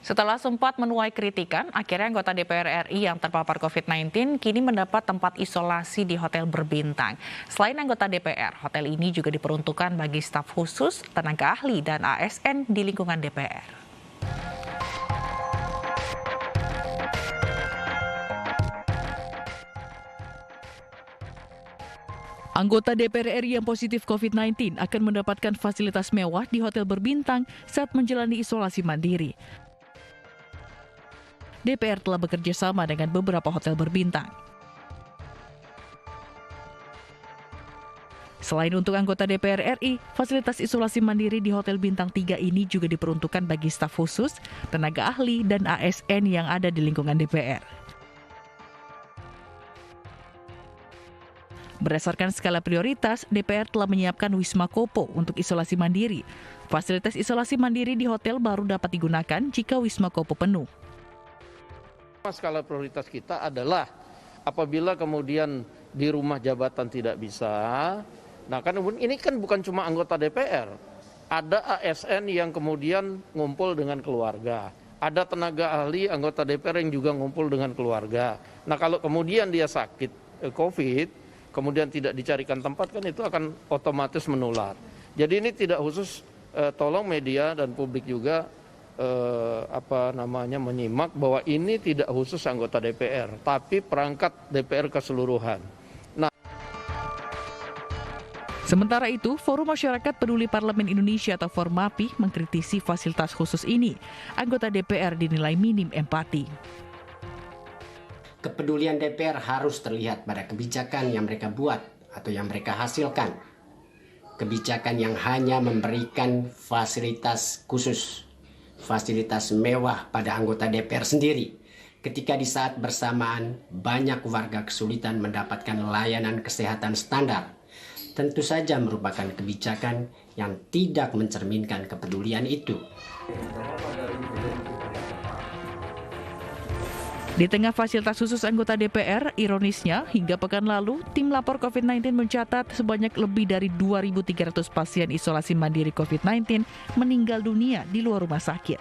Setelah sempat menuai kritikan, akhirnya anggota DPR RI yang terpapar COVID-19 kini mendapat tempat isolasi di hotel berbintang. Selain anggota DPR, hotel ini juga diperuntukkan bagi staf khusus, tenaga ahli, dan ASN di lingkungan DPR. Anggota DPR RI yang positif COVID-19 akan mendapatkan fasilitas mewah di hotel berbintang saat menjalani isolasi mandiri. DPR telah bekerja sama dengan beberapa hotel berbintang. Selain untuk anggota DPR RI, fasilitas isolasi mandiri di Hotel Bintang 3 ini juga diperuntukkan bagi staf khusus, tenaga ahli, dan ASN yang ada di lingkungan DPR. Berdasarkan skala prioritas, DPR telah menyiapkan Wisma Kopo untuk isolasi mandiri. Fasilitas isolasi mandiri di hotel baru dapat digunakan jika Wisma Kopo penuh. Skala prioritas kita adalah apabila kemudian di rumah jabatan tidak bisa, nah kan ini kan bukan cuma anggota DPR, ada ASN yang kemudian ngumpul dengan keluarga, ada tenaga ahli anggota DPR yang juga ngumpul dengan keluarga. Nah kalau kemudian dia sakit COVID, kemudian tidak dicarikan tempat, kan itu akan otomatis menular. Jadi ini tidak khusus, tolong media dan publik juga menyimak bahwa ini tidak khusus anggota DPR, tapi perangkat DPR keseluruhan. Sementara itu, Forum Masyarakat Peduli Parlemen Indonesia atau Formapi mengkritisi fasilitas khusus ini. Anggota DPR dinilai minim empati. Kepedulian DPR harus terlihat pada kebijakan yang mereka buat atau yang mereka hasilkan. Kebijakan yang hanya memberikan fasilitas khusus, fasilitas mewah pada anggota DPR sendiri, ketika di saat bersamaan banyak warga kesulitan mendapatkan layanan kesehatan standar, tentu saja merupakan kebijakan yang tidak mencerminkan kepedulian itu. Di tengah fasilitas khusus anggota DPR, ironisnya hingga pekan lalu, tim lapor COVID-19 mencatat sebanyak lebih dari 2.300 pasien isolasi mandiri COVID-19 meninggal dunia di luar rumah sakit.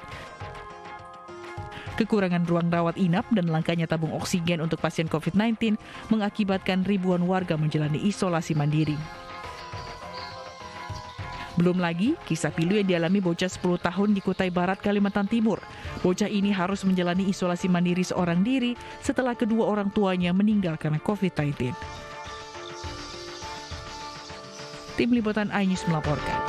Kekurangan ruang rawat inap dan langkanya tabung oksigen untuk pasien COVID-19 mengakibatkan ribuan warga menjalani isolasi mandiri. Belum lagi, kisah pilu yang dialami bocah 10 tahun di Kutai Barat, Kalimantan Timur. Bocah ini harus menjalani isolasi mandiri seorang diri setelah kedua orang tuanya meninggal karena COVID-19. Tim Liputan iNews melaporkan.